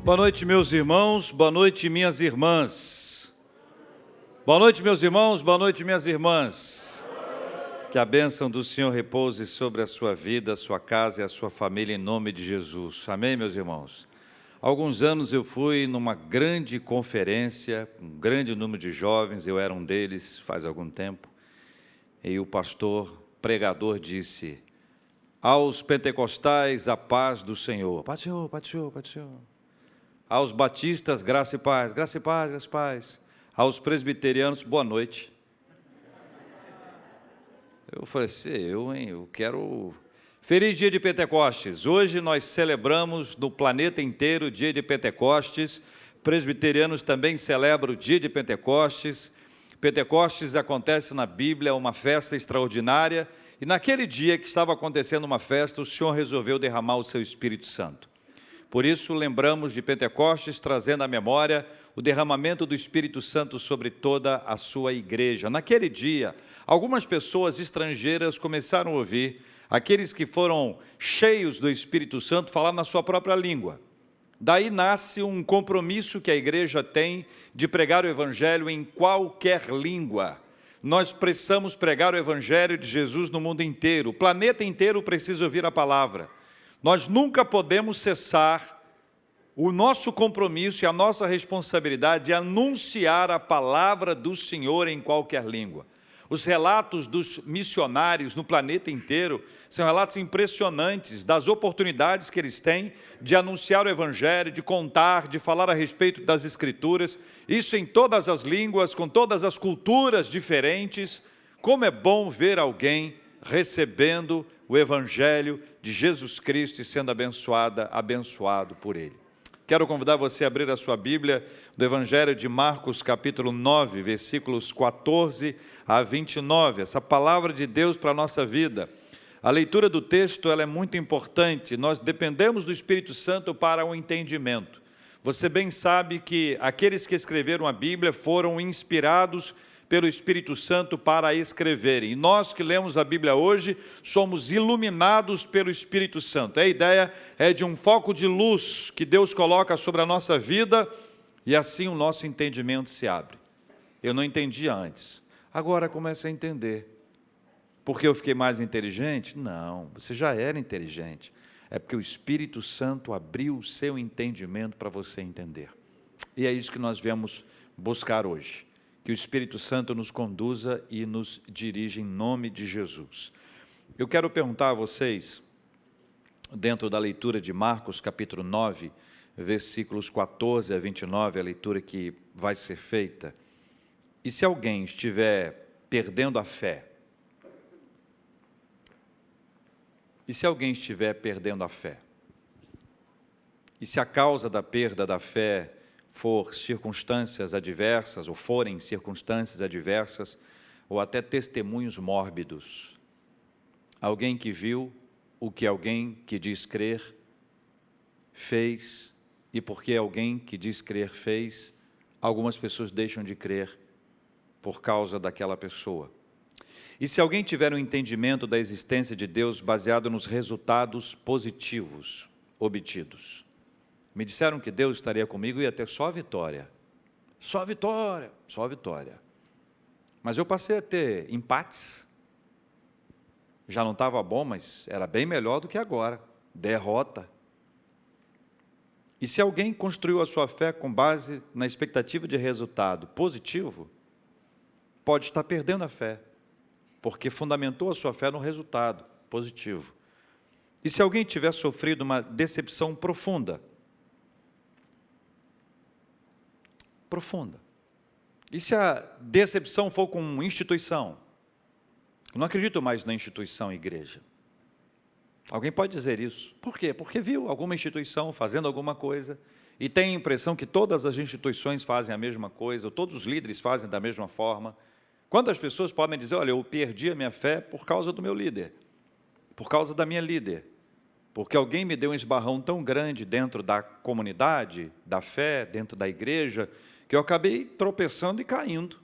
Boa noite, meus irmãos, boa noite, minhas irmãs. Boa noite, meus irmãos, boa noite, minhas irmãs. Que a bênção do Senhor repouse sobre a sua vida, a sua casa e a sua família, em nome de Jesus. Amém, meus irmãos? Há alguns anos eu fui numa grande conferência, um grande número de jovens, eu era um deles faz algum tempo, e o pastor, pregador, disse: aos pentecostais, a paz do Senhor. Paz do Senhor, paz do Senhor, paz do Senhor. Aos batistas, graça e paz, graça e paz, graça e paz. Aos presbiterianos, boa noite. Eu falei assim, eu quero... Feliz dia de Pentecostes. Hoje nós celebramos no planeta inteiro o dia de Pentecostes. Presbiterianos também celebram o dia de Pentecostes. Pentecostes acontece na Bíblia, uma festa extraordinária. E naquele dia que estava acontecendo uma festa, o Senhor resolveu derramar o seu Espírito Santo. Por isso, lembramos de Pentecostes, trazendo à memória o derramamento do Espírito Santo sobre toda a sua igreja. Naquele dia, algumas pessoas estrangeiras começaram a ouvir aqueles que foram cheios do Espírito Santo falar na sua própria língua. Daí nasce um compromisso que a igreja tem de pregar o Evangelho em qualquer língua. Nós precisamos pregar o Evangelho de Jesus no mundo inteiro. O planeta inteiro precisa ouvir a palavra. Nós nunca podemos cessar o nosso compromisso e a nossa responsabilidade de anunciar a palavra do Senhor em qualquer língua. Os relatos dos missionários no planeta inteiro são relatos impressionantes das oportunidades que eles têm de anunciar o Evangelho, de contar, de falar a respeito das Escrituras, isso em todas as línguas, com todas as culturas diferentes. Como é bom ver alguém recebendo o Evangelho de Jesus Cristo e sendo abençoado por Ele. Quero convidar você a abrir a sua Bíblia do Evangelho de Marcos, capítulo 9, versículos 14 a 29, essa palavra de Deus para a nossa vida. A leitura do texto ela é muito importante, nós dependemos do Espírito Santo para o entendimento. Você bem sabe que aqueles que escreveram a Bíblia foram inspirados pelo Espírito Santo para escreverem. E nós que lemos a Bíblia hoje, somos iluminados pelo Espírito Santo. A ideia é de um foco de luz que Deus coloca sobre a nossa vida e assim o nosso entendimento se abre. Eu não entendia antes, agora começo a entender. Porque eu fiquei mais inteligente? Não, você já era inteligente. É porque o Espírito Santo abriu o seu entendimento para você entender. E é isso que nós viemos buscar hoje. Que o Espírito Santo nos conduza e nos dirija em nome de Jesus. Eu quero perguntar a vocês, dentro da leitura de Marcos, capítulo 9, versículos 14 a 29, a leitura que vai ser feita, e se alguém estiver perdendo a fé, e se alguém estiver perdendo a fé, e se a causa da perda da fé for circunstâncias adversas, ou forem circunstâncias adversas, ou até testemunhos mórbidos. Alguém que viu o que alguém que diz crer fez, e porque alguém que diz crer fez, algumas pessoas deixam de crer por causa daquela pessoa. E se alguém tiver um entendimento da existência de Deus baseado nos resultados positivos obtidos. Me disseram que Deus estaria comigo e ia ter só vitória. Só vitória, só vitória. Mas eu passei a ter empates. Já não estava bom, mas era bem melhor do que agora. Derrota. E se alguém construiu a sua fé com base na expectativa de resultado positivo, pode estar perdendo a fé, porque fundamentou a sua fé no resultado positivo. E se alguém tiver sofrido uma decepção profunda, e se a decepção for com instituição, eu não acredito mais na instituição igreja. Alguém pode dizer isso. Por quê? Porque viu alguma instituição fazendo alguma coisa e tem a impressão que todas as instituições fazem a mesma coisa, ou todos os líderes fazem da mesma forma. Quantas pessoas podem dizer, olha, eu perdi a minha fé por causa do meu líder, por causa da minha líder, porque alguém me deu um esbarrão tão grande dentro da comunidade, da fé, dentro da igreja, que eu acabei tropeçando e caindo.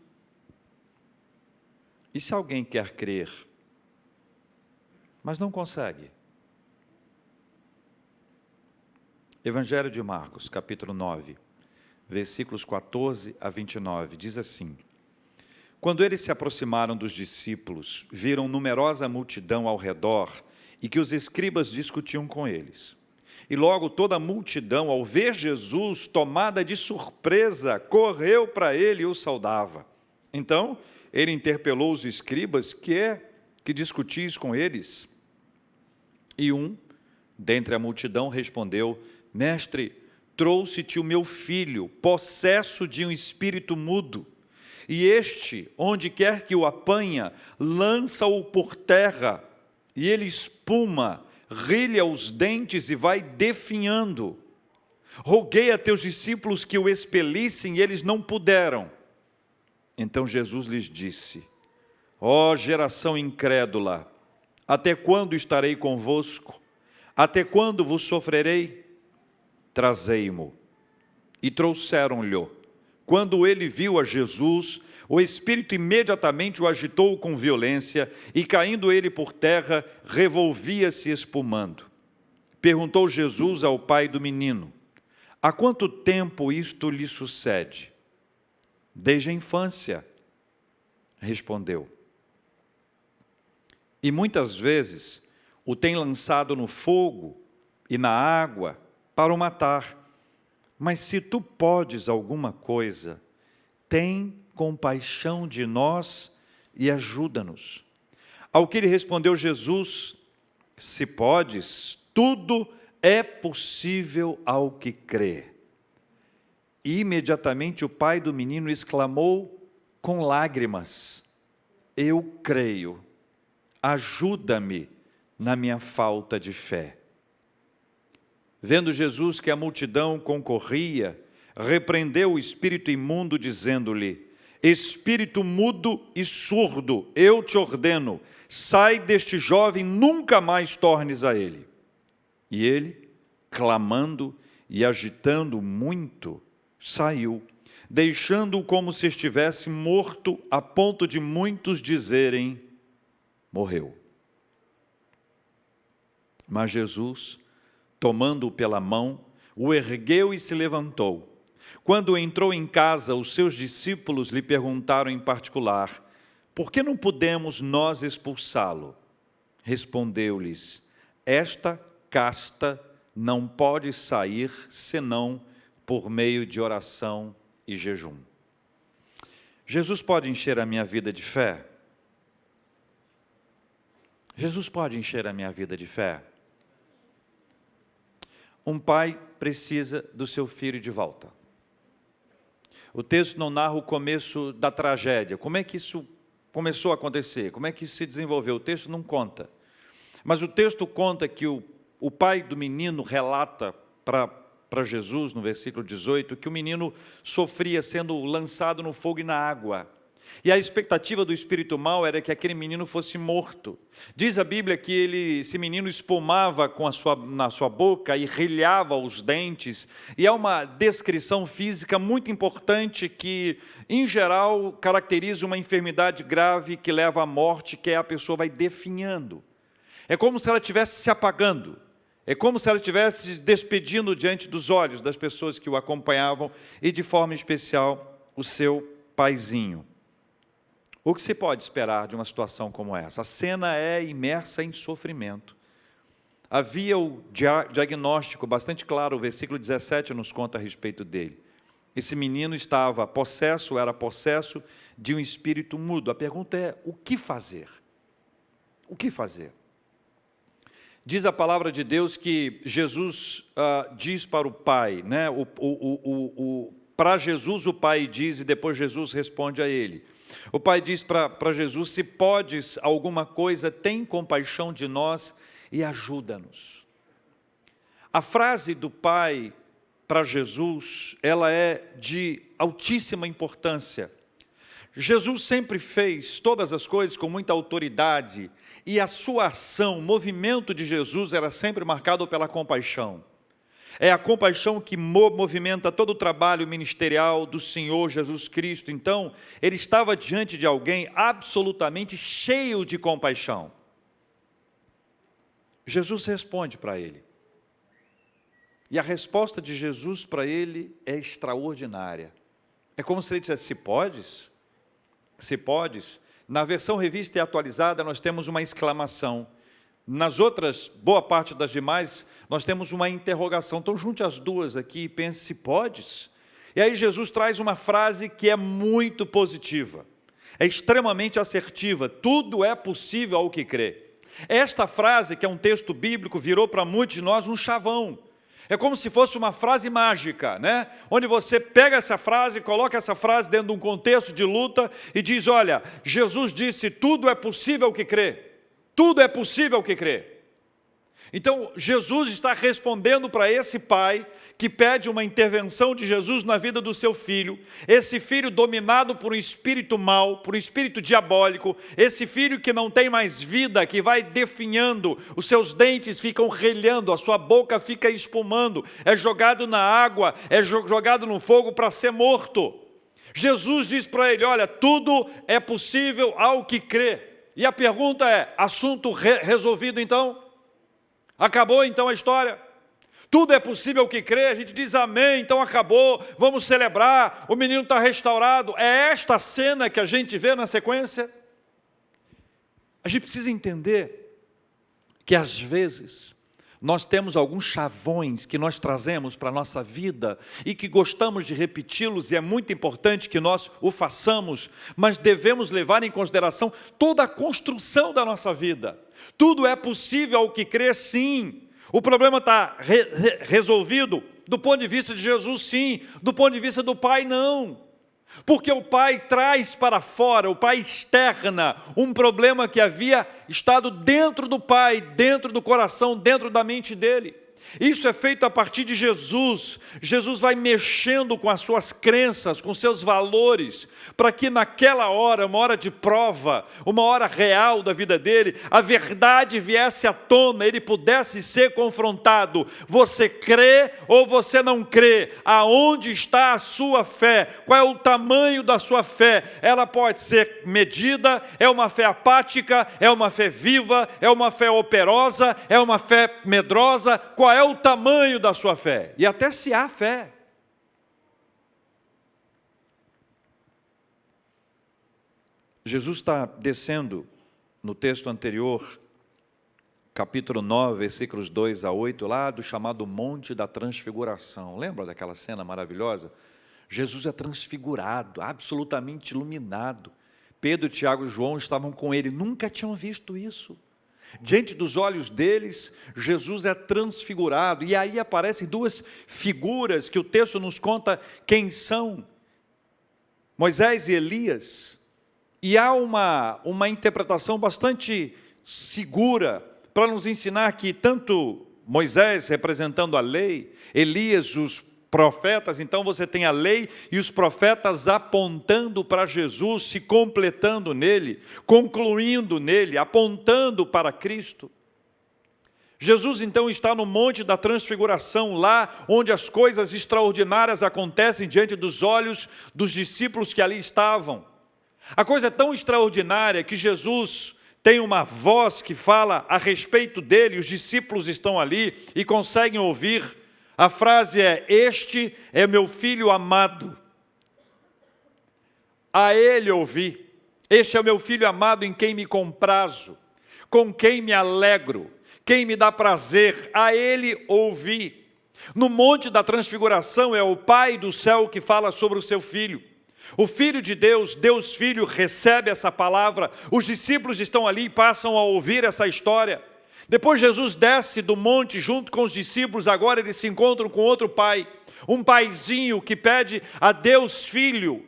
E se alguém quer crer, mas não consegue? Evangelho de Marcos, capítulo 9, versículos 14 a 29, diz assim: Quando eles se aproximaram dos discípulos, viram numerosa multidão ao redor e que os escribas discutiam com eles. E logo toda a multidão, ao ver Jesus, tomada de surpresa, correu para ele e o saudava. Então, ele interpelou os escribas: que é que discutis com eles? E um, dentre a multidão, respondeu: Mestre, trouxe-te o meu filho, possesso de um espírito mudo. E este, onde quer que o apanha, lança-o por terra, e ele espuma, rilha os dentes e vai definhando. Roguei a teus discípulos que o expelissem, e eles não puderam. Então Jesus lhes disse: Ó geração incrédula, até quando estarei convosco? Até quando vos sofrerei? Trazei-mo. E trouxeram-lhe. Quando ele viu a Jesus, o espírito imediatamente o agitou com violência, e caindo ele por terra, revolvia-se espumando. Perguntou Jesus ao pai do menino: Há quanto tempo isto lhe sucede? Desde a infância, respondeu. E muitas vezes o tem lançado no fogo e na água para o matar. Mas se tu podes alguma coisa, tem compaixão de nós e ajuda-nos. Ao que lhe respondeu Jesus: Se podes, tudo é possível ao que crê. E imediatamente o pai do menino exclamou com lágrimas: Eu creio, ajuda-me na minha falta de fé. Vendo Jesus que a multidão concorria, repreendeu o espírito imundo, dizendo-lhe: Espírito mudo e surdo, eu te ordeno, sai deste jovem, nunca mais tornes a ele. E ele, clamando e agitando muito, saiu, deixando-o como se estivesse morto, a ponto de muitos dizerem: morreu. Mas Jesus, tomando-o pela mão, o ergueu e se levantou. Quando entrou em casa, os seus discípulos lhe perguntaram em particular: Por que não pudemos nós expulsá-lo? Respondeu-lhes: Esta casta não pode sair senão por meio de oração e jejum. Jesus pode encher a minha vida de fé? Jesus pode encher a minha vida de fé? Um pai precisa do seu filho de volta. O texto não narra o começo da tragédia. Como é que isso começou a acontecer? Como é que isso se desenvolveu? O texto não conta. Mas o texto conta que o pai do menino relata para Jesus, no versículo 18, que o menino sofria sendo lançado no fogo e na água. E a expectativa do espírito mau era que aquele menino fosse morto. Diz a Bíblia que esse menino espumava na sua boca e rilhava os dentes. E é uma descrição física muito importante que, em geral, caracteriza uma enfermidade grave que leva à morte, que é a pessoa vai definhando. É como se ela estivesse se apagando. É como se ela estivesse se despedindo diante dos olhos das pessoas que o acompanhavam e, de forma especial, o seu paizinho. O que se pode esperar de uma situação como essa? A cena é imersa em sofrimento. Havia o diagnóstico bastante claro, o versículo 17 nos conta a respeito dele. Esse menino era possesso de um espírito mudo. A pergunta é: o que fazer? O que fazer? Diz a palavra de Deus que Jesus diz para o pai, né? Para Jesus o pai diz, e depois Jesus responde a ele. O pai diz para Jesus: se podes alguma coisa, tem compaixão de nós e ajuda-nos. A frase do pai para Jesus, ela é de altíssima importância. Jesus sempre fez todas as coisas com muita autoridade, e a sua ação, o movimento de Jesus era sempre marcado pela compaixão. É a compaixão que movimenta todo o trabalho ministerial do Senhor Jesus Cristo. Então, ele estava diante de alguém absolutamente cheio de compaixão. Jesus responde para ele. E a resposta de Jesus para ele é extraordinária. É como se ele dissesse: se podes? Se podes? Na versão revista e atualizada, nós temos uma exclamação. Nas outras, boa parte das demais, nós temos uma interrogação. Então, junte as duas aqui e pense: se podes? E aí Jesus traz uma frase que é muito positiva, é extremamente assertiva: tudo é possível ao que crê. Esta frase, que é um texto bíblico, virou para muitos de nós um chavão. É como se fosse uma frase mágica, né? Onde você pega essa frase, coloca essa frase dentro de um contexto de luta e diz: olha, Jesus disse, tudo é possível ao que crê. Tudo é possível ao que crê. Então, Jesus está respondendo para esse pai que pede uma intervenção de Jesus na vida do seu filho, esse filho dominado por um espírito mau, por um espírito diabólico, esse filho que não tem mais vida, que vai definhando, os seus dentes ficam relhando, a sua boca fica espumando, é jogado na água, é jogado no fogo para ser morto. Jesus diz para ele: olha, tudo é possível ao que crê. E a pergunta é: assunto resolvido então? Acabou então a história? Tudo é possível ao que crê, a gente diz amém, então acabou, vamos celebrar, o menino está restaurado. É esta cena que a gente vê na sequência? A gente precisa entender que às vezes nós temos alguns chavões que nós trazemos para a nossa vida e que gostamos de repeti-los, e é muito importante que nós o façamos, mas devemos levar em consideração toda a construção da nossa vida. Tudo é possível ao que crê, sim. O problema está resolvido do ponto de vista de Jesus, sim. Do ponto de vista do Pai, não. Porque o Pai traz para fora, o Pai externa um problema que havia estado dentro do Pai, dentro do coração, dentro da mente dele. Isso é feito a partir de Jesus. Jesus vai mexendo com as suas crenças, com seus valores, para que naquela hora, uma hora de prova, uma hora real da vida dele, a verdade viesse à tona, ele pudesse ser confrontado. Você crê ou você não crê? Aonde está a sua fé? Qual é o tamanho da sua fé? Ela pode ser medida, é uma fé apática, é uma fé viva, é uma fé operosa, é uma fé medrosa. Qual é o tamanho da sua fé? E até se há fé. Jesus está descendo no texto anterior, capítulo 9, versículos 2 a 8, lá do chamado Monte da Transfiguração. Lembra daquela cena maravilhosa? Jesus é transfigurado, absolutamente iluminado. Pedro, Tiago e João estavam com ele, nunca tinham visto isso. Diante dos olhos deles, Jesus é transfigurado. E aí aparecem duas figuras que o texto nos conta quem são: Moisés e Elias. E há uma interpretação bastante segura para nos ensinar que tanto Moisés representando a lei, Elias, os profetas, então você tem a lei e os profetas apontando para Jesus, se completando nele, concluindo nele, apontando para Cristo. Jesus então está no Monte da Transfiguração, lá onde as coisas extraordinárias acontecem diante dos olhos dos discípulos que ali estavam. A coisa é tão extraordinária que Jesus tem uma voz que fala a respeito dele, os discípulos estão ali e conseguem ouvir. A frase é: este é meu filho amado, a ele ouvi. Este é o meu filho amado em quem me comprazo, com quem me alegro, quem me dá prazer, a ele ouvi. No Monte da Transfiguração é o Pai do céu que fala sobre o seu Filho. O Filho de Deus, Deus Filho, recebe essa palavra, os discípulos estão ali e passam a ouvir essa história. Depois Jesus desce do monte junto com os discípulos, agora eles se encontram com outro pai, um paizinho que pede a Deus Filho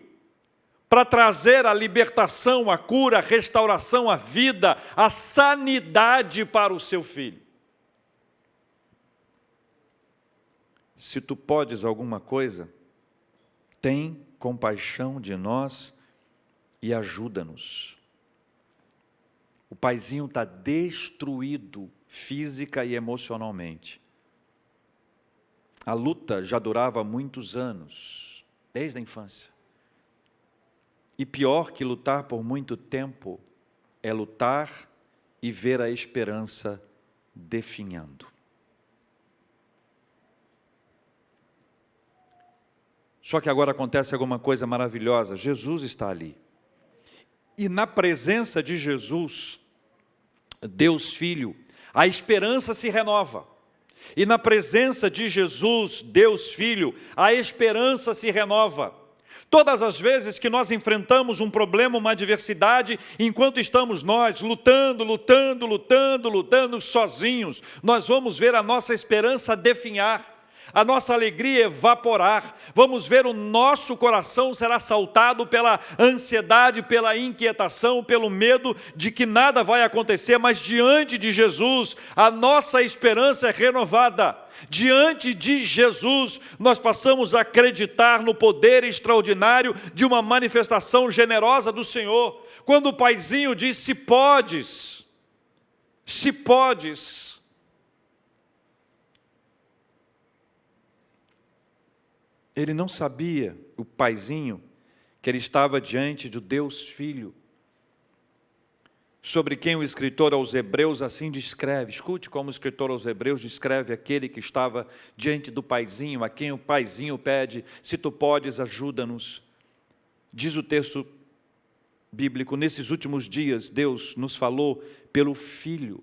para trazer a libertação, a cura, a restauração, a vida, a sanidade para o seu filho. Se tu podes alguma coisa, tem compaixão de nós e ajuda-nos. O paizinho está destruído física e emocionalmente. A luta já durava muitos anos, desde a infância. E pior que lutar por muito tempo é lutar e ver a esperança definhando. Só que agora acontece alguma coisa maravilhosa. Jesus está ali. E na presença de Jesus, Deus Filho, a esperança se renova. E na presença de Jesus, Deus Filho, a esperança se renova. Todas as vezes que nós enfrentamos um problema, uma adversidade, enquanto estamos nós lutando sozinhos, nós vamos ver a nossa esperança definhar, a nossa alegria evaporar, vamos ver o nosso coração ser assaltado pela ansiedade, pela inquietação, pelo medo de que nada vai acontecer, mas diante de Jesus, a nossa esperança é renovada. Diante de Jesus, nós passamos a acreditar no poder extraordinário de uma manifestação generosa do Senhor. Quando o paizinho diz, se podes, ele não sabia, o paizinho, que ele estava diante do Deus Filho, sobre quem o escritor aos Hebreus assim descreve. Escute como o escritor aos Hebreus descreve aquele que estava diante do paizinho, a quem o paizinho pede, se tu podes, ajuda-nos. Diz o texto bíblico, nesses últimos dias, Deus nos falou pelo Filho,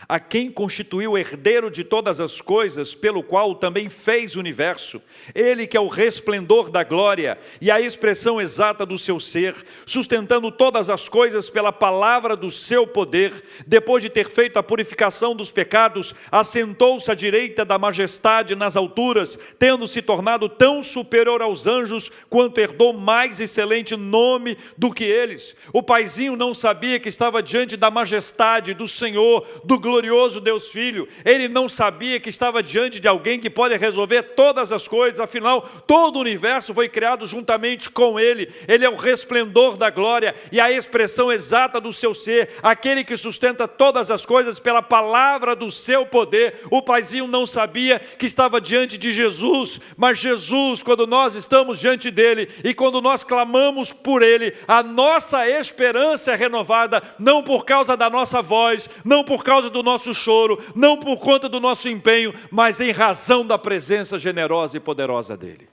a quem constituiu herdeiro de todas as coisas, pelo qual também fez o universo, ele que é o resplendor da glória e a expressão exata do seu ser, sustentando todas as coisas pela palavra do seu poder, depois de ter feito a purificação dos pecados, assentou-se à direita da majestade nas alturas, tendo se tornado tão superior aos anjos, quanto herdou mais excelente nome do que eles. O paizinho não sabia que estava diante da majestade do Senhor, do glorioso Deus Filho. Ele não sabia que estava diante de alguém que pode resolver todas as coisas, afinal, todo o universo foi criado juntamente com ele. Ele é o resplendor da glória e a expressão exata do seu ser, aquele que sustenta todas as coisas pela palavra do seu poder. O paizinho não sabia que estava diante de Jesus, mas Jesus, quando nós estamos diante dele e quando nós clamamos por ele, a nossa esperança é renovada, não por causa da nossa voz, não por causa do nosso choro, não por conta do nosso empenho, mas em razão da presença generosa e poderosa dele.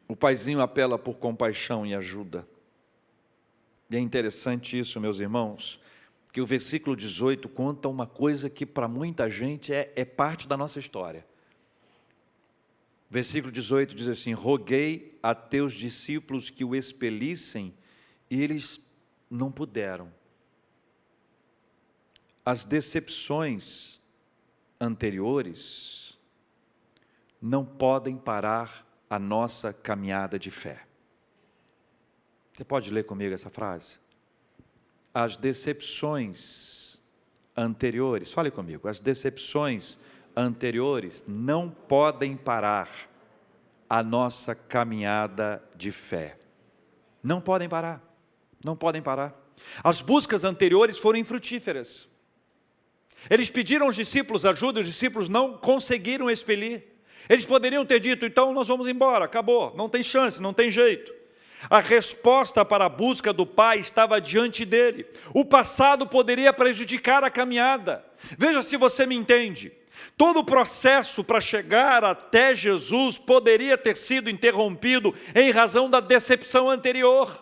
O paizinho apela por compaixão e ajuda. E é interessante isso, meus irmãos, que o versículo 18 conta uma coisa que para muita gente é parte da nossa história. Versículo 18 diz assim: roguei a teus discípulos que o expelissem, e eles não puderam. As decepções anteriores não podem parar a nossa caminhada de fé. Você pode ler comigo essa frase? As decepções anteriores, fale comigo, as decepções anteriores não podem parar a nossa caminhada de fé. Não podem parar, não podem parar. As buscas anteriores foram infrutíferas. Eles pediram aos discípulos ajuda, os discípulos não conseguiram expelir. Eles poderiam ter dito, então nós vamos embora, acabou, não tem chance, não tem jeito. A resposta para a busca do Pai estava diante dele. O passado poderia prejudicar a caminhada. Veja se você me entende. Todo o processo para chegar até Jesus poderia ter sido interrompido em razão da decepção anterior.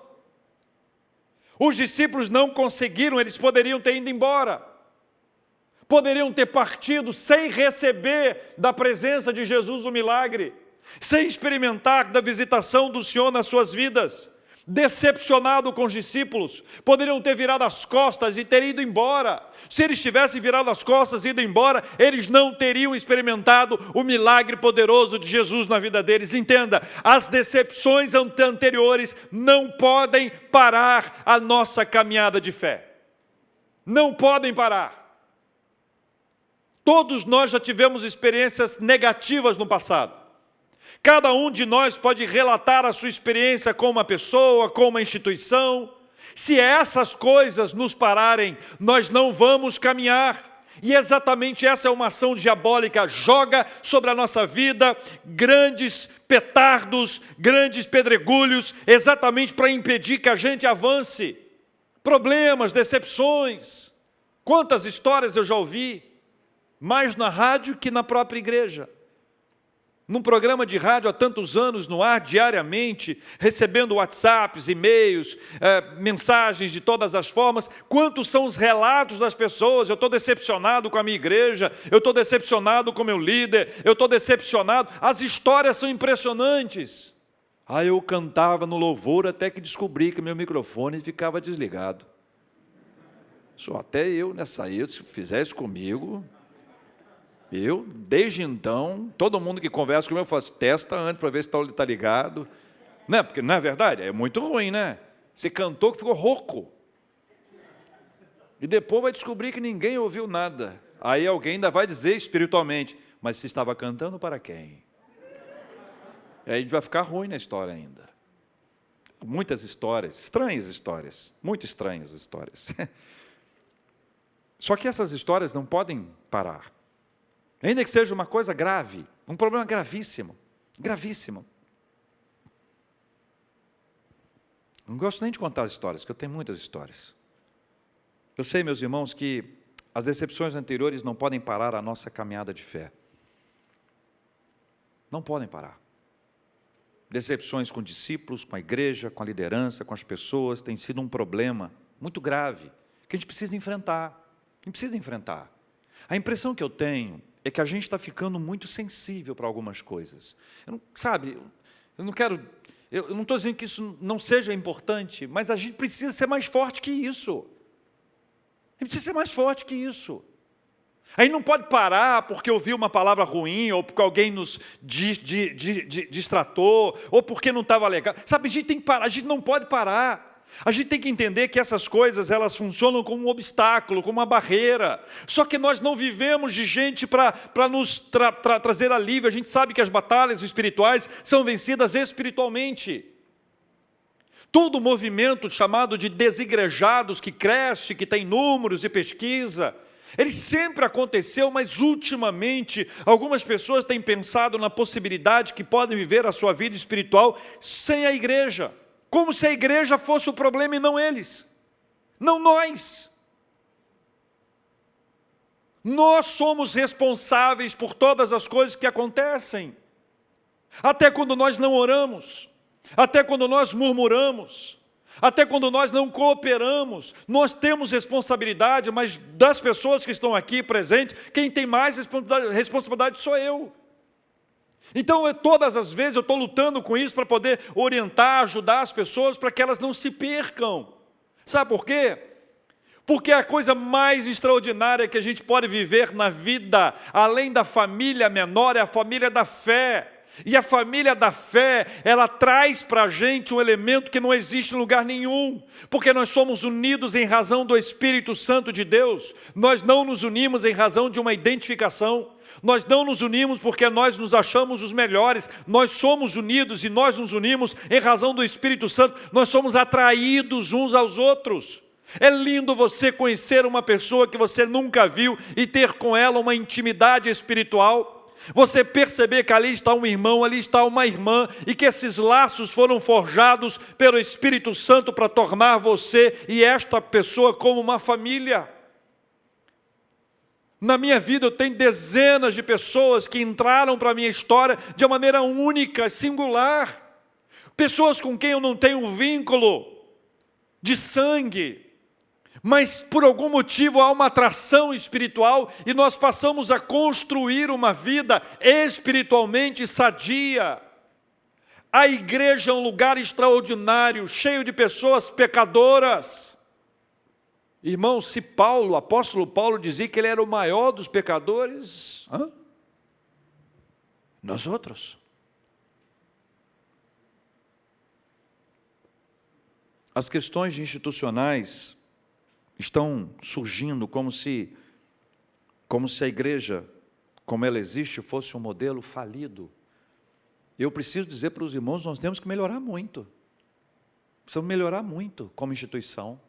Os discípulos não conseguiram, eles poderiam ter ido embora. Poderiam ter partido sem receber da presença de Jesus no milagre, sem experimentar da visitação do Senhor nas suas vidas. Decepcionado com os discípulos, poderiam ter virado as costas e ter ido embora. Se eles tivessem virado as costas e ido embora, eles não teriam experimentado o milagre poderoso de Jesus na vida deles. Entenda, as decepções anteriores não podem parar a nossa caminhada de fé. Não podem parar. Todos nós já tivemos experiências negativas no passado. Cada um de nós pode relatar a sua experiência com uma pessoa, com uma instituição. Se essas coisas nos pararem, nós não vamos caminhar. E exatamente essa é uma ação diabólica. Joga sobre a nossa vida grandes petardos, grandes pedregulhos, exatamente para impedir que a gente avance. Problemas, decepções. Quantas histórias eu já ouvi, mais na rádio que na própria igreja. num programa de rádio há tantos anos, no ar, diariamente, recebendo WhatsApps, e-mails, mensagens de todas as formas. Quantos são os relatos das pessoas? Eu estou decepcionado com a minha igreja, eu estou decepcionado com o meu líder, eu estou decepcionado. As histórias são impressionantes. Aí eu cantava no louvor até que descobri que meu microfone ficava desligado. Só até eu nessa aí, se fizesse comigo... Eu, desde então, todo mundo que conversa comigo, eu faço, testa antes para ver se está ligado. Não, porque não é verdade? É muito ruim, né? Você cantou que ficou rouco. E depois vai descobrir que ninguém ouviu nada. Aí alguém ainda vai dizer espiritualmente, mas você estava cantando para quem? Aí a gente vai ficar ruim na história ainda. Muitas histórias, estranhas histórias, muito estranhas histórias. Só que essas histórias não podem parar. Ainda que seja uma coisa grave, um problema gravíssimo, gravíssimo. Não gosto nem de contar as histórias, porque eu tenho muitas histórias. Eu sei, meus irmãos, que as decepções anteriores não podem parar a nossa caminhada de fé. Não podem parar. Decepções com discípulos, com a igreja, com a liderança, com as pessoas, tem sido um problema muito grave, que a gente precisa enfrentar. A gente precisa enfrentar. A impressão que eu tenho é que a gente está ficando muito sensível para algumas coisas. Eu não estou dizendo que isso não seja importante, mas a gente precisa ser mais forte que isso. A gente precisa ser mais forte que isso. Aí não pode parar porque ouviu uma palavra ruim, ou porque alguém nos distratou, ou porque não estava legal. Sabe, a gente tem que parar, a gente não pode parar. A gente tem que entender que essas coisas, elas funcionam como um obstáculo, como uma barreira. Só que nós não vivemos de gente para nos trazer alívio. A gente sabe que as batalhas espirituais são vencidas espiritualmente. Todo movimento chamado de desigrejados, que cresce, que tem números e pesquisa, ele sempre aconteceu, mas ultimamente algumas pessoas têm pensado na possibilidade que podem viver a sua vida espiritual sem a igreja. Como se a igreja fosse o problema e não eles, não nós. Nós somos responsáveis por todas as coisas que acontecem. Até quando nós não oramos, até quando nós murmuramos, até quando nós não cooperamos, nós temos responsabilidade, mas das pessoas que estão aqui presentes, quem tem mais responsabilidade sou eu. Então, todas as vezes eu estou lutando com isso para poder orientar, ajudar as pessoas para que elas não se percam. Sabe por quê? Porque a coisa mais extraordinária que a gente pode viver na vida, além da família menor, é a família da fé. E a família da fé, ela traz para a gente um elemento que não existe em lugar nenhum, porque nós somos unidos em razão do Espírito Santo de Deus, nós não nos unimos em razão de uma identificação, nós não nos unimos porque nós nos achamos os melhores, nós somos unidos e nós nos unimos em razão do Espírito Santo, nós somos atraídos uns aos outros. É lindo você conhecer uma pessoa que você nunca viu e ter com ela uma intimidade espiritual, você perceber que ali está um irmão, ali está uma irmã, e que esses laços foram forjados pelo Espírito Santo para tornar você e esta pessoa como uma família. Na minha vida eu tenho dezenas de pessoas que entraram para a minha história de uma maneira única, singular. Pessoas com quem eu não tenho um vínculo de sangue, mas por algum motivo há uma atração espiritual e nós passamos a construir uma vida espiritualmente sadia. A igreja é um lugar extraordinário, cheio de pessoas pecadoras. Irmãos, se Paulo, o apóstolo Paulo dizia que ele era o maior dos pecadores, nós outros. As questões institucionais estão surgindo como se a igreja, como ela existe, fosse um modelo falido. Eu preciso dizer para os irmãos, nós temos que melhorar muito. Precisamos melhorar muito como instituição.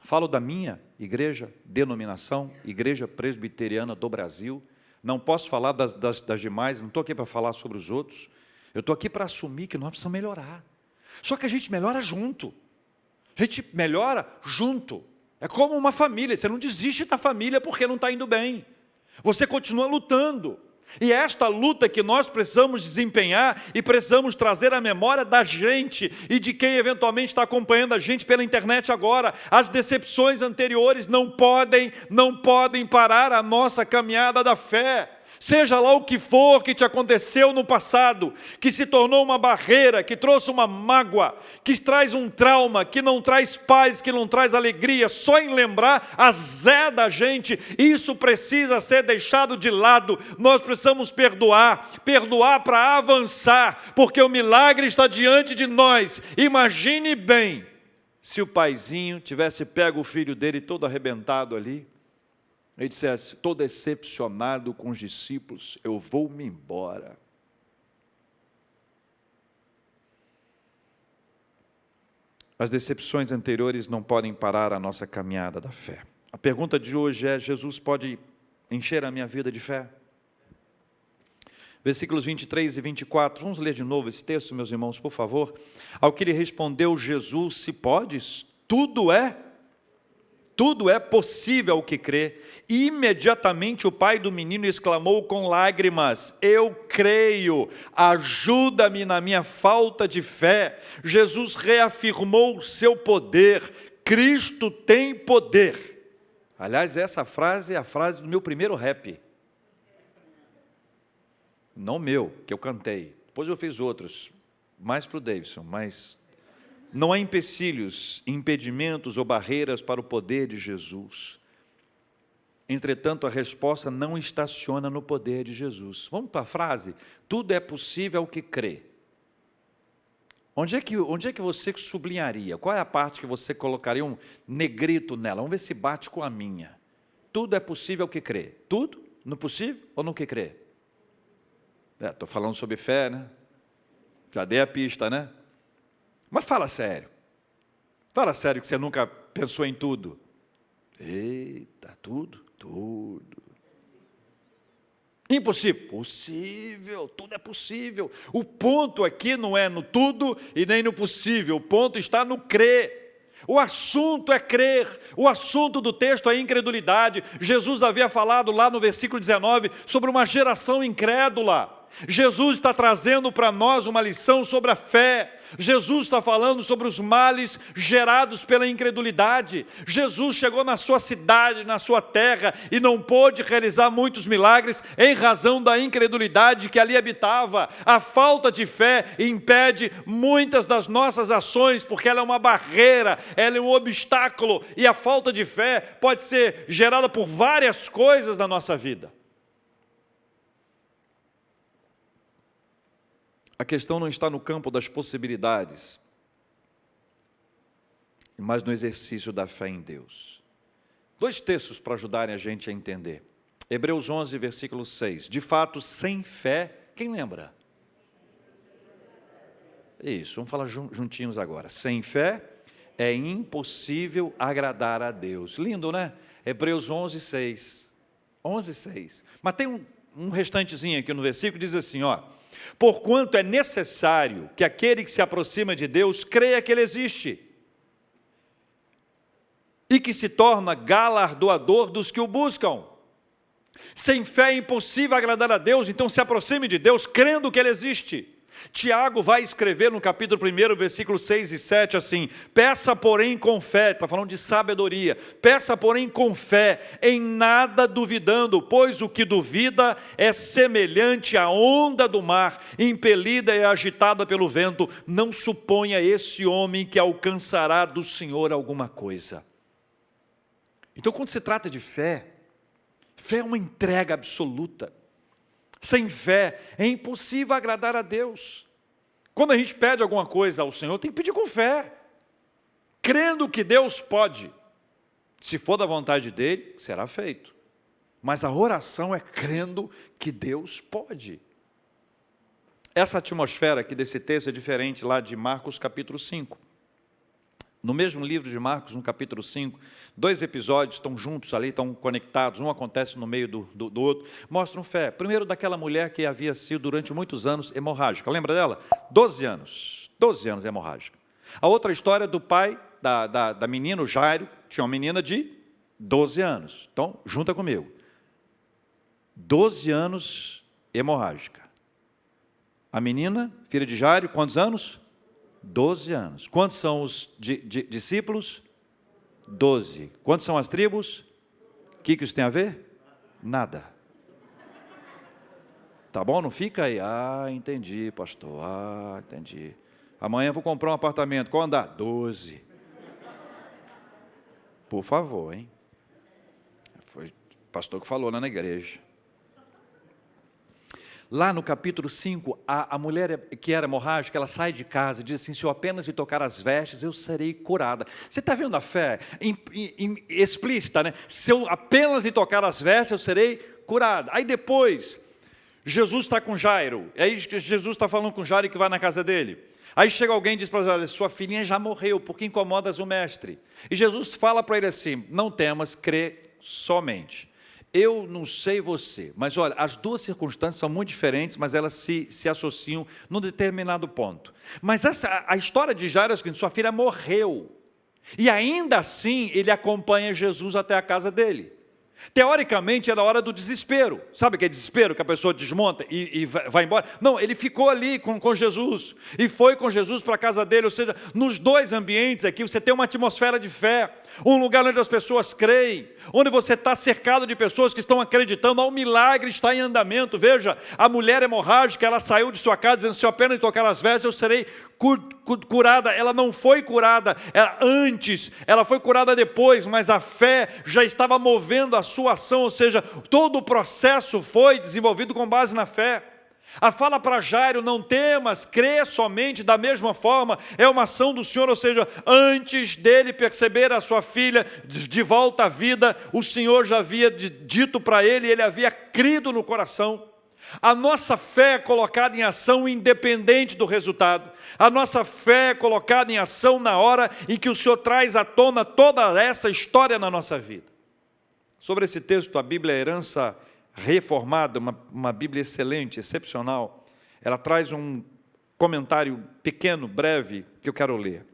Falo da minha igreja, denominação, Igreja Presbiteriana do Brasil. Não posso falar das demais, não estou aqui para falar sobre os outros. Eu estou aqui para assumir que nós precisamos melhorar. Só que a gente melhora junto. A gente melhora junto. É como uma família, você não desiste da família porque não está indo bem. Você continua lutando. E é esta luta que nós precisamos desempenhar e precisamos trazer à memória da gente e de quem eventualmente está acompanhando a gente pela internet agora. As decepções anteriores não podem parar a nossa caminhada da fé. Seja lá o que for que te aconteceu no passado, que se tornou uma barreira, que trouxe uma mágoa, que traz um trauma, que não traz paz, que não traz alegria, só em lembrar azeda a gente, isso precisa ser deixado de lado. Nós precisamos perdoar para avançar, porque o milagre está diante de nós. Imagine bem, se o paizinho tivesse pego o filho dele todo arrebentado ali, ele dissesse: estou decepcionado com os discípulos, eu vou-me embora. As decepções anteriores não podem parar a nossa caminhada da fé. A pergunta de hoje é: Jesus pode encher a minha vida de fé? Versículos 23 e 24, vamos ler de novo esse texto, meus irmãos, por favor. Ao que lhe respondeu Jesus: se podes, tudo é possível ao que crê. Imediatamente o pai do menino exclamou com lágrimas: eu creio, ajuda-me na minha falta de fé. Jesus reafirmou o seu poder. Cristo tem poder. Aliás, essa frase é a frase do meu primeiro rap. Não meu, que eu cantei. Depois eu fiz outros, mais para o Davidson, mas não há empecilhos, impedimentos ou barreiras para o poder de Jesus. Entretanto, a resposta não estaciona no poder de Jesus. Vamos para a frase: tudo é possível ao que crê. Onde é que você sublinharia? Qual é a parte que você colocaria um negrito nela? Vamos ver se bate com a minha. Tudo é possível ao que crê. Tudo? No possível ou no que crê? Estou falando sobre fé, né? Já dei a pista, né? Mas fala sério. Fala sério que você nunca pensou em tudo. Eita, tudo. Impossível? Possível, tudo é possível. O ponto aqui não é no tudo e nem no possível, o ponto está no crer. O assunto é crer, o assunto do texto é incredulidade. Jesus havia falado lá no versículo 19 sobre uma geração incrédula. Jesus está trazendo para nós uma lição sobre a fé. Jesus está falando sobre os males gerados pela incredulidade. Jesus chegou na sua cidade, na sua terra, e não pôde realizar muitos milagres em razão da incredulidade que ali habitava. A falta de fé impede muitas das nossas ações, porque ela é uma barreira, ela é um obstáculo, e a falta de fé pode ser gerada por várias coisas na nossa vida. A questão não está no campo das possibilidades, mas no exercício da fé em Deus. Dois textos para ajudarem a gente a entender. Hebreus 11, versículo 6. De fato, sem fé, quem lembra? Isso, vamos falar juntinhos agora. Sem fé é impossível agradar a Deus. Lindo, né? Hebreus 11, 6. 11, 6. Mas tem um restantezinho aqui no versículo, diz assim, ó: porquanto é necessário que aquele que se aproxima de Deus creia que Ele existe e que se torna galardoador dos que o buscam. Sem fé é impossível agradar a Deus, então se aproxime de Deus crendo que Ele existe. Tiago vai escrever no capítulo 1, versículos 6 e 7 assim: peça porém com fé, está falando de sabedoria, peça porém com fé, em nada duvidando, pois o que duvida é semelhante à onda do mar, impelida e agitada pelo vento. Não suponha esse homem que alcançará do Senhor alguma coisa. Então, quando se trata de fé, fé é uma entrega absoluta. Sem fé é impossível agradar a Deus. Quando a gente pede alguma coisa ao Senhor, tem que pedir com fé, crendo que Deus pode. Se for da vontade dEle, será feito. Mas a oração é crendo que Deus pode. Essa atmosfera aqui desse texto é diferente lá de Marcos capítulo 5. No mesmo livro de Marcos, no capítulo 5, dois episódios estão juntos ali, estão conectados, um acontece no meio do outro, mostram fé. Primeiro daquela mulher que havia sido durante muitos anos hemorrágica, lembra dela? 12 anos hemorrágica. A outra história do pai da menina, o Jairo, tinha uma menina de 12 anos. Então, junta comigo. 12 anos hemorrágica. A menina, filha de Jairo, quantos anos? 12 anos. Quantos são os discípulos? 12. Quantas são as tribos? O que isso tem a ver? Nada. Tá bom? Não fica aí. Ah, entendi, pastor. Ah, entendi. Amanhã eu vou comprar um apartamento. Qual andar? 12. Por favor, hein? Foi o pastor que falou lá na igreja. Lá no capítulo 5, a mulher que era hemorrágica, ela sai de casa e diz assim, se eu apenas lhe tocar as vestes, eu serei curada. Você está vendo a fé explícita, né? Se eu apenas lhe tocar as vestes, eu serei curada. Aí depois, Jesus está com Jairo. Aí Jesus está falando com Jairo que vai na casa dele. Aí chega alguém e diz para ele, olha, sua filhinha já morreu, porque incomodas o mestre. E Jesus fala para ele assim, não temas, crê somente. Eu não sei você, mas olha, as duas circunstâncias são muito diferentes, mas elas se associam num determinado ponto. Mas a história de Jairo é a seguinte, sua filha morreu. E ainda assim, ele acompanha Jesus até a casa dele. Teoricamente, era a hora do desespero. Sabe o que é desespero? Que a pessoa desmonta e vai embora? Não, ele ficou ali com Jesus. E foi com Jesus para a casa dele. Ou seja, nos dois ambientes aqui, você tem uma atmosfera de fé. Um lugar onde as pessoas creem, onde você está cercado de pessoas que estão acreditando, um milagre está em andamento. Veja, a mulher hemorrágica, ela saiu de sua casa dizendo, se eu apenas tocar as vestes, eu serei curada. Ela não foi curada antes, ela foi curada depois, mas a fé já estava movendo a sua ação, ou seja, todo o processo foi desenvolvido com base na fé. A fala para Jairo, não temas, crê somente, da mesma forma, é uma ação do Senhor, ou seja, antes dele perceber a sua filha de volta à vida, o Senhor já havia dito para ele, ele havia crido no coração. A nossa fé é colocada em ação independente do resultado. A nossa fé é colocada em ação na hora em que o Senhor traz à tona toda essa história na nossa vida. Sobre esse texto, a Bíblia é herança reformada, uma Bíblia excelente, excepcional, ela traz um comentário pequeno, breve, que eu quero ler.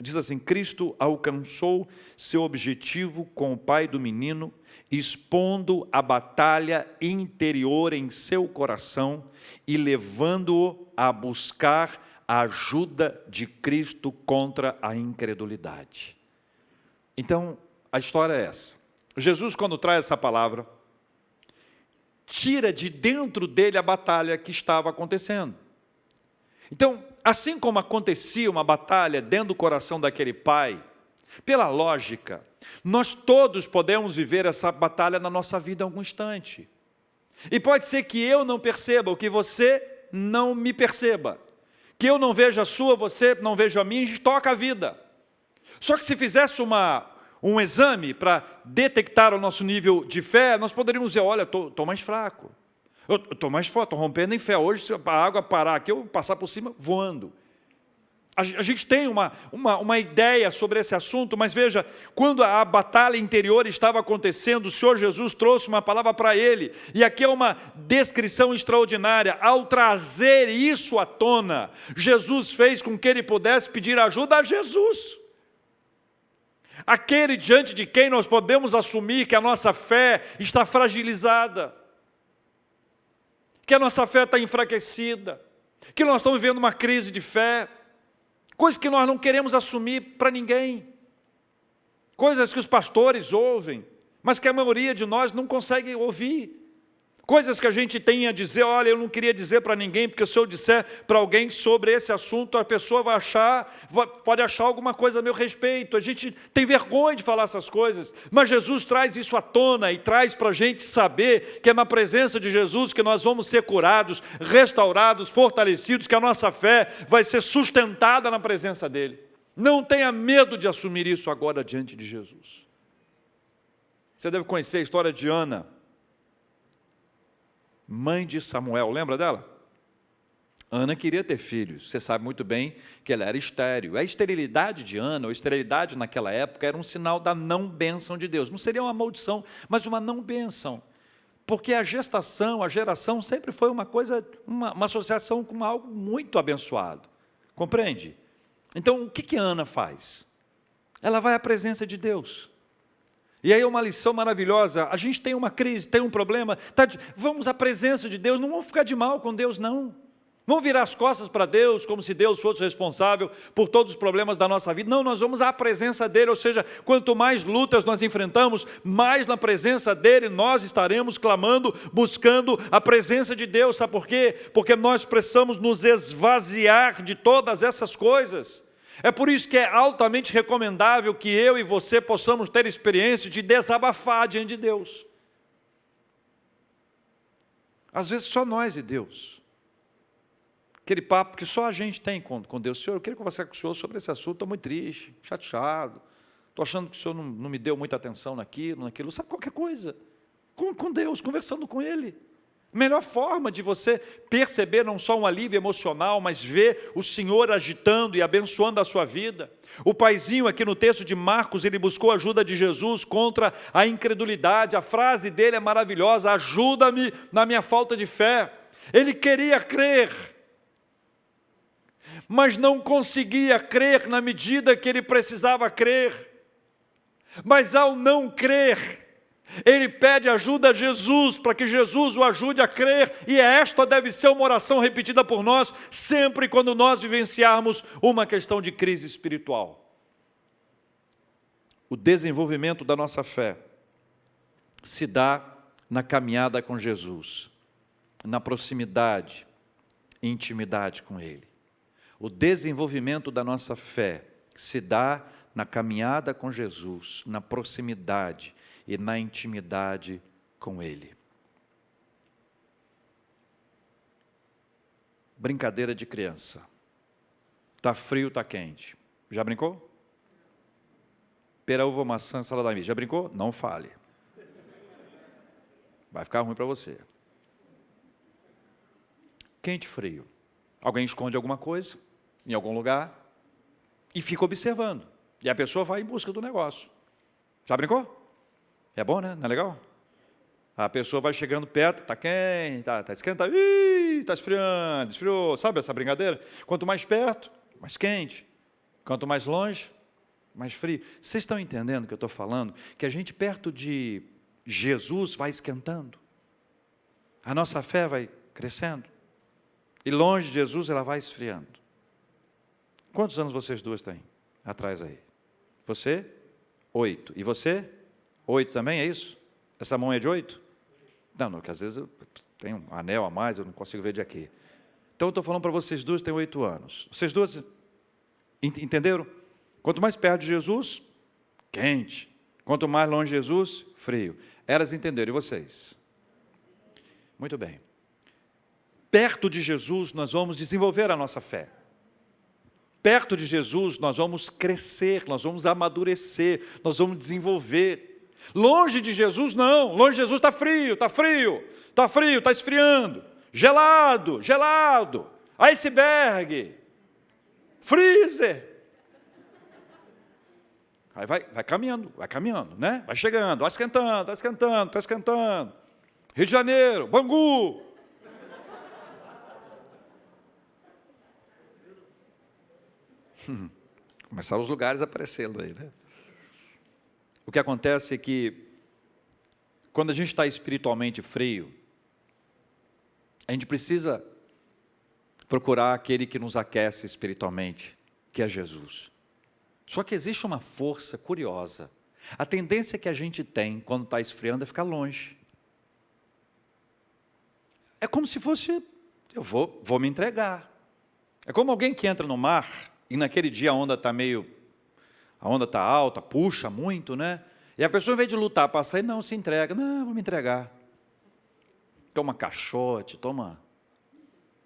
Diz assim, Cristo alcançou seu objetivo com o pai do menino, expondo a batalha interior em seu coração e levando-o a buscar a ajuda de Cristo contra a incredulidade. Então, a história é essa. Jesus, quando traz essa palavra, tira de dentro dele a batalha que estava acontecendo. Então, assim como acontecia uma batalha dentro do coração daquele pai, pela lógica, nós todos podemos viver essa batalha na nossa vida em algum instante. E pode ser que eu não perceba, ou que você não me perceba. Que eu não veja a sua, você não veja a minha, a gente toca a vida. Só que se fizesse um exame para detectar o nosso nível de fé, nós poderíamos dizer, olha, estou mais fraco, eu estou mais forte, estou rompendo em fé, hoje se a água parar aqui, eu passar por cima voando. A gente tem uma ideia sobre esse assunto, mas veja, quando a batalha interior estava acontecendo, o Senhor Jesus trouxe uma palavra para ele, e aqui é uma descrição extraordinária. Ao trazer isso à tona, Jesus fez com que ele pudesse pedir ajuda a Jesus. Aquele diante de quem nós podemos assumir que a nossa fé está fragilizada, que a nossa fé está enfraquecida, que nós estamos vivendo uma crise de fé, coisas que nós não queremos assumir para ninguém, coisas que os pastores ouvem, mas que a maioria de nós não consegue ouvir, coisas que a gente tem a dizer, olha, eu não queria dizer para ninguém, porque se eu disser para alguém sobre esse assunto, a pessoa pode achar alguma coisa a meu respeito, a gente tem vergonha de falar essas coisas, mas Jesus traz isso à tona e traz para a gente saber que é na presença de Jesus que nós vamos ser curados, restaurados, fortalecidos, que a nossa fé vai ser sustentada na presença dEle. Não tenha medo de assumir isso agora diante de Jesus. Você deve conhecer a história de Ana, mãe de Samuel, lembra dela? Ana queria ter filhos, você sabe muito bem que ela era estéril. A esterilidade de Ana, ou esterilidade naquela época, era um sinal da não bênção de Deus. Não seria uma maldição, mas uma não bênção. Porque a gestação, a geração sempre foi uma coisa, uma associação com algo muito abençoado. Compreende? Então, o que Ana faz? Ela vai à presença de Deus. E aí é uma lição maravilhosa. A gente tem uma crise, tem um problema, vamos à presença de Deus, não vamos ficar de mal com Deus, não. Não virar as costas para Deus, como se Deus fosse responsável por todos os problemas da nossa vida. Não, nós vamos à presença dEle, ou seja, quanto mais lutas nós enfrentamos, mais na presença dEle nós estaremos clamando, buscando a presença de Deus. Sabe por quê? Porque nós precisamos nos esvaziar de todas essas coisas. É por isso que é altamente recomendável que eu e você possamos ter experiência de desabafar diante de Deus. Às vezes só nós e Deus. Aquele papo que só a gente tem com Deus. Senhor, eu queria conversar com o Senhor sobre esse assunto, estou muito triste, chateado, estou achando que o Senhor não me deu muita atenção naquilo, sabe, qualquer coisa. Com Deus, conversando com Ele. Melhor forma de você perceber não só um alívio emocional, mas ver o Senhor agitando e abençoando a sua vida. O paizinho aqui no texto de Marcos, ele buscou a ajuda de Jesus contra a incredulidade. A frase dele é maravilhosa: ajuda-me na minha falta de fé. Ele queria crer, mas não conseguia crer na medida que ele precisava crer. Mas ao não crer, ele pede ajuda a Jesus, para que Jesus o ajude a crer, e esta deve ser uma oração repetida por nós, sempre quando nós vivenciarmos uma questão de crise espiritual. O desenvolvimento da nossa fé se dá na caminhada com Jesus, na proximidade e intimidade com Ele. O desenvolvimento da nossa fé se dá na caminhada com Jesus, na proximidade e na intimidade com Ele. Brincadeira de criança. Está frio, está quente. Já brincou? Pera, uva, maçã, salada mista. Já brincou? Não fale. Vai ficar ruim para você. Quente, frio. Alguém esconde alguma coisa em algum lugar e fica observando. E a pessoa vai em busca do negócio. Já brincou? É bom, né? Não é legal? A pessoa vai chegando perto, está quente, está esquentando, está esfriando, esfriou. Sabe essa brincadeira? Quanto mais perto, mais quente. Quanto mais longe, mais frio. Vocês estão entendendo o que eu estou falando? Que a gente perto de Jesus vai esquentando. A nossa fé vai crescendo. E longe de Jesus ela vai esfriando. Quantos anos vocês duas têm? Atrás aí. Você? 8. E você? 8 também, é isso? Essa mão é de 8? Não, porque às vezes eu tenho um anel a mais, eu não consigo ver de aqui. Então eu estou falando para vocês duas, têm 8 anos. Vocês duas entenderam? Quanto mais perto de Jesus, quente. Quanto mais longe de Jesus, frio. Elas entenderam, e vocês? Muito bem. Perto de Jesus nós vamos desenvolver a nossa fé. Perto de Jesus nós vamos crescer, nós vamos amadurecer, nós vamos desenvolver. Longe de Jesus não, longe de Jesus está frio, está frio, está frio, está esfriando, gelado, gelado, iceberg, freezer. Aí vai caminhando, né? Vai chegando, vai esquentando, está esquentando, está esquentando. Rio de Janeiro, Bangu. Começaram os lugares aparecendo aí, né? O que acontece é que, quando a gente está espiritualmente frio, a gente precisa procurar aquele que nos aquece espiritualmente, que é Jesus. Só que existe uma força curiosa. A tendência que a gente tem, quando está esfriando, é ficar longe. É como se fosse, eu vou me entregar. É como alguém que entra no mar, e naquele dia a onda está alta, puxa muito, né? E a pessoa, em vez de lutar para sair, não, se entrega. Não, vou me entregar. Toma caixote, toma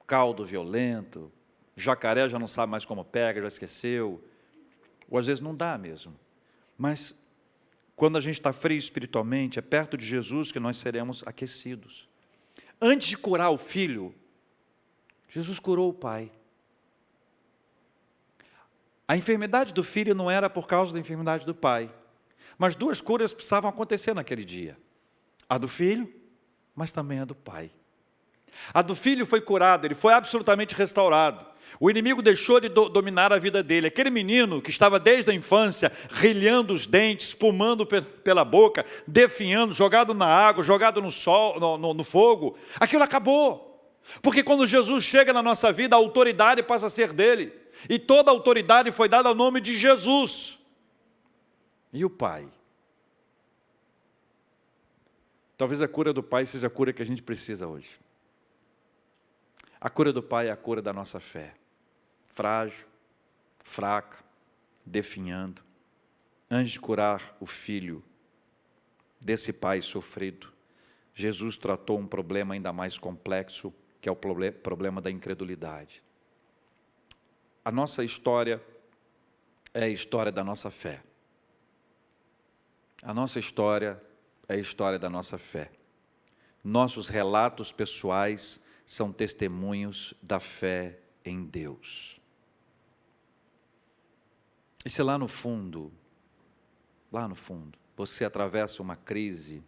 caldo violento, jacaré já não sabe mais como pega, já esqueceu. Ou às vezes não dá mesmo. Mas, quando a gente está frio espiritualmente, é perto de Jesus que nós seremos aquecidos. Antes de curar o filho, Jesus curou o pai. A enfermidade do filho não era por causa da enfermidade do pai. Mas 2 curas precisavam acontecer naquele dia. A do filho, mas também a do pai. A do filho foi curado, ele foi absolutamente restaurado. O inimigo deixou de dominar a vida dele. Aquele menino que estava desde a infância, rilhando os dentes, espumando pela boca, definhando, jogado na água, jogado no sol, no fogo, aquilo acabou. Porque quando Jesus chega na nossa vida, a autoridade passa a ser dele. E toda a autoridade foi dada ao nome de Jesus. E o Pai? Talvez a cura do Pai seja a cura que a gente precisa hoje. A cura do Pai é a cura da nossa fé. Frágil, fraca, definhando. Antes de curar o filho desse pai sofrido, Jesus tratou um problema ainda mais complexo, que é o problema da incredulidade. A nossa história é a história da nossa fé. A nossa história é a história da nossa fé. Nossos relatos pessoais são testemunhos da fé em Deus. E se lá no fundo, você atravessa uma crise,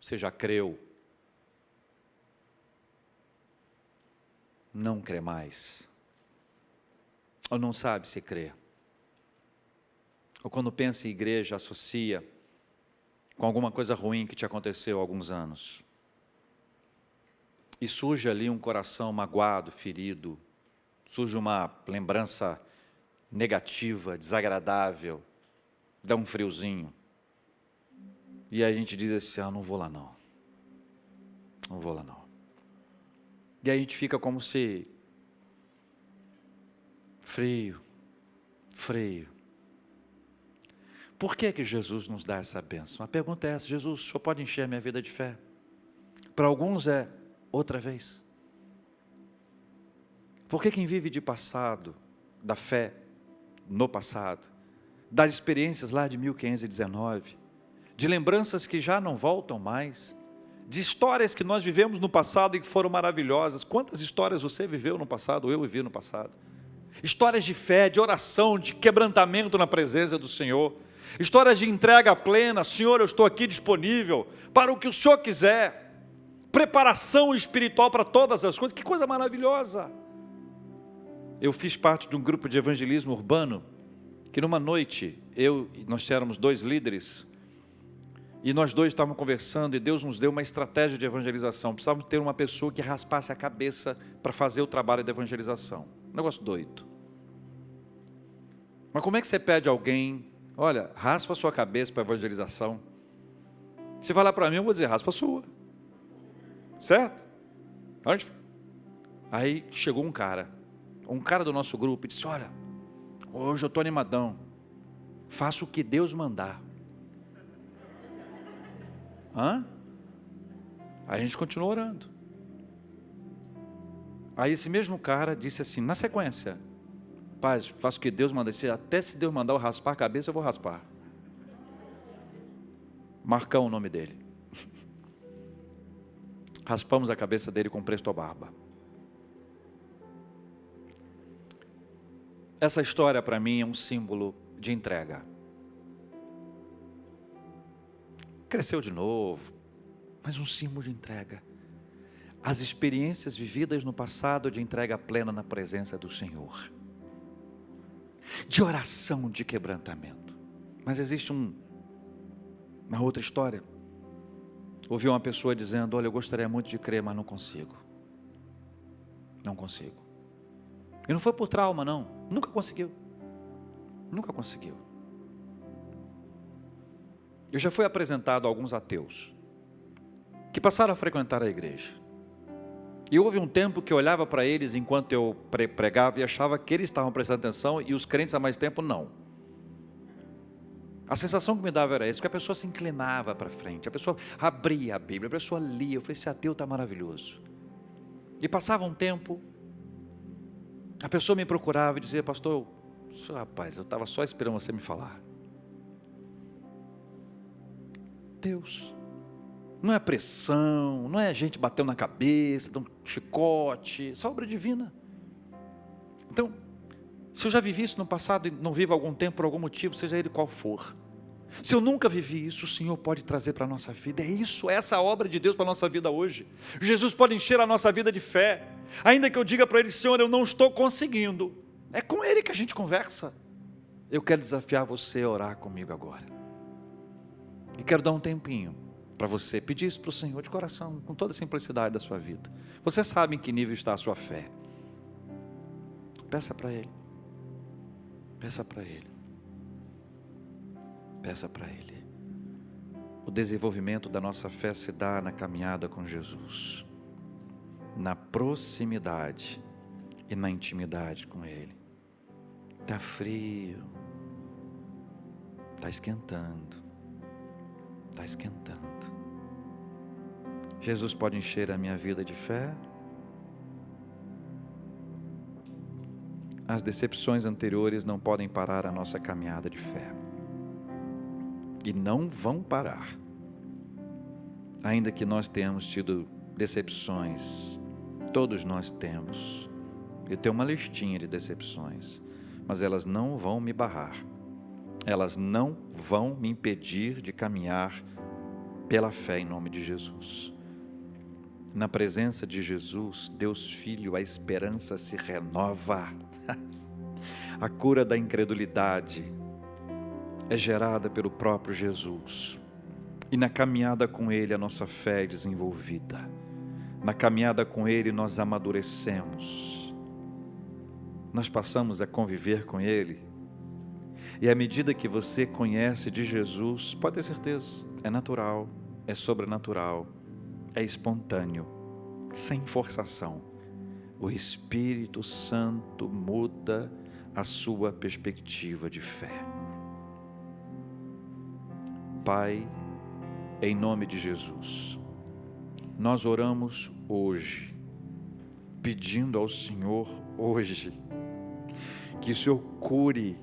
você já creu, não crê mais, ou não sabe se crê, ou quando pensa em igreja, associa com alguma coisa ruim que te aconteceu há alguns anos, e surge ali um coração magoado, ferido, surge uma lembrança negativa, desagradável, dá um friozinho, e aí a gente diz assim, não vou lá não, não vou lá não. E aí a gente fica como se frio. Por que Jesus nos dá essa bênção? A pergunta é essa: Jesus, o Senhor pode encher a minha vida de fé? Para alguns é outra vez. Por que quem vive de passado, da fé no passado, das experiências lá de 1519, de lembranças que já não voltam mais, de histórias que nós vivemos no passado e que foram maravilhosas? Quantas histórias você viveu no passado, eu vivi no passado? Histórias de fé, de oração, de quebrantamento na presença do Senhor, histórias de entrega plena. Senhor, eu estou aqui disponível para o que o Senhor quiser, preparação espiritual para todas as coisas. Que coisa maravilhosa! Eu fiz parte de um grupo de evangelismo urbano, que numa noite, nós éramos 2 líderes, e nós 2 estávamos conversando, e Deus nos deu uma estratégia de evangelização. Precisávamos ter uma pessoa que raspasse a cabeça para fazer o trabalho de evangelização. Um negócio doido. Mas como é que você pede a alguém, olha, raspa a sua cabeça para a evangelização? Se falar para mim, eu vou dizer, raspa a sua. Certo? Aí chegou um cara do nosso grupo e disse, olha, hoje eu estou animadão, faça o que Deus mandar. Aí a gente continuou orando. Aí esse mesmo cara disse assim, na sequência, paz, faça o que Deus manda. Até se Deus mandar eu raspar a cabeça, eu vou raspar. Marcão o nome dele. Raspamos a cabeça dele com presto à barba. Essa história para mim é um símbolo de entrega. Cresceu de novo, mas um símbolo de entrega. As experiências vividas no passado de entrega plena na presença do Senhor. De oração, de quebrantamento. Mas existe uma outra história. Ouvi uma pessoa dizendo, olha, eu gostaria muito de crer, mas não consigo. Não consigo. E não foi por trauma, não. Nunca conseguiu. Nunca conseguiu. Eu já fui apresentado a alguns ateus que passaram a frequentar a igreja. E houve um tempo que eu olhava para eles enquanto eu pregava e achava que eles estavam prestando atenção e os crentes há mais tempo não. A sensação que me dava era isso, que a pessoa se inclinava para frente, a pessoa abria a Bíblia, a pessoa lia. Eu falei, esse ateu está maravilhoso. E passava um tempo, a pessoa me procurava e dizia, pastor, rapaz, eu estava só esperando você me falar. Deus, não é pressão, não é gente batendo na cabeça, dando um chicote, isso é obra divina. Então, se eu já vivi isso no passado e não vivo há algum tempo por algum motivo, seja ele qual for, se eu nunca vivi isso, o Senhor pode trazer para a nossa vida. É isso, essa é a obra de Deus para a nossa vida hoje. Jesus pode encher a nossa vida de fé. Ainda que eu diga para Ele: Senhor, eu não estou conseguindo. É com Ele que a gente conversa. Eu quero desafiar você a orar comigo agora. E quero dar um tempinho para você pedir isso para o Senhor de coração, com toda a simplicidade da sua vida. Você sabe em que nível está a sua fé. Peça para Ele. Peça para Ele. Peça para Ele. O desenvolvimento da nossa fé se dá na caminhada com Jesus, na proximidade e na intimidade com Ele. Está frio, está esquentando, está esquentando. Jesus pode encher a minha vida de fé. As decepções anteriores não podem parar a nossa caminhada de fé. E não vão parar. Ainda que nós tenhamos tido decepções, todos nós temos. Eu tenho uma listinha de decepções, mas elas não vão me barrar. Elas não vão me impedir de caminhar pela fé em nome de Jesus. Na presença de Jesus, Deus Filho, a esperança se renova. A cura da incredulidade é gerada pelo próprio Jesus. E na caminhada com Ele a nossa fé é desenvolvida. Na caminhada com Ele nós amadurecemos. Nós passamos a conviver com Ele. E à medida que você conhece de Jesus, pode ter certeza, é natural, é sobrenatural, é espontâneo, sem forçação. O Espírito Santo muda a sua perspectiva de fé. Pai, em nome de Jesus, nós oramos hoje, pedindo ao Senhor hoje, que o Senhor cure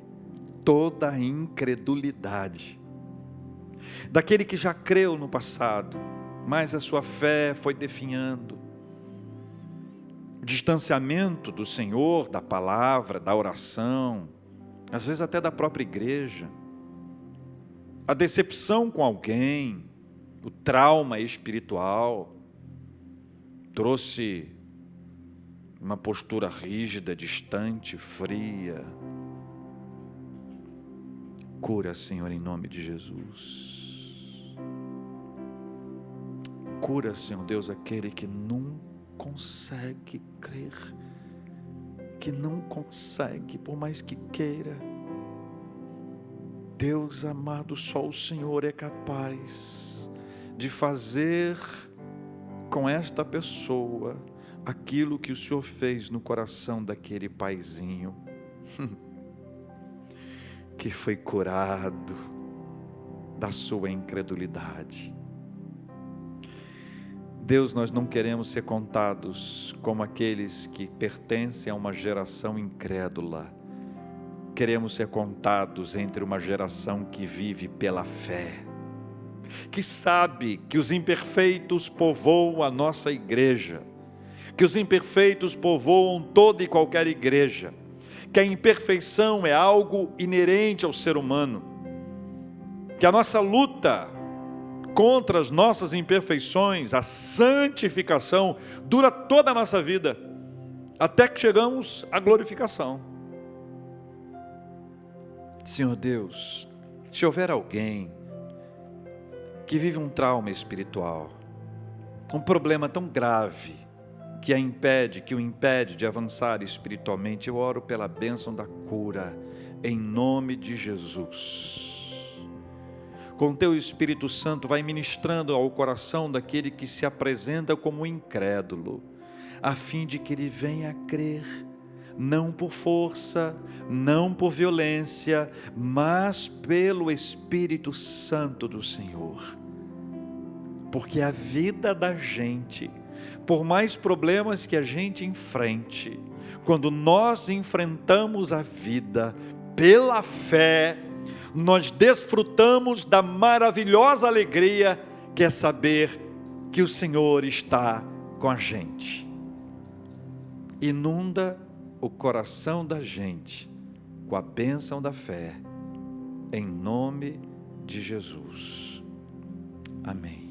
toda a incredulidade, daquele que já creu no passado, mas a sua fé foi definhando, o distanciamento do Senhor, da palavra, da oração, às vezes até da própria igreja, a decepção com alguém, o trauma espiritual, trouxe uma postura rígida, distante, fria. Cura, Senhor, em nome de Jesus. Cura, Senhor Deus, aquele que não consegue crer, que não consegue, por mais que queira. Deus amado, só o Senhor é capaz de fazer com esta pessoa aquilo que o Senhor fez no coração daquele paizinho que foi curado da sua incredulidade. Deus, nós não queremos ser contados como aqueles que pertencem a uma geração incrédula. Queremos ser contados entre uma geração que vive pela fé, que sabe que os imperfeitos povoam a nossa igreja, que os imperfeitos povoam toda e qualquer igreja, que a imperfeição é algo inerente ao ser humano, que a nossa luta contra as nossas imperfeições, a santificação, dura toda a nossa vida, até que chegamos à glorificação. Senhor Deus, se houver alguém que vive um trauma espiritual, um problema tão grave que o impede de avançar espiritualmente, eu oro pela bênção da cura, em nome de Jesus. Com teu Espírito Santo, vai ministrando ao coração daquele que se apresenta como incrédulo, a fim de que ele venha a crer, não por força, não por violência, mas pelo Espírito Santo do Senhor. Porque a vida da gente, por mais problemas que a gente enfrente, quando nós enfrentamos a vida pela fé, nós desfrutamos da maravilhosa alegria que é saber que o Senhor está com a gente. Inunda o coração da gente com a bênção da fé, em nome de Jesus. Amém.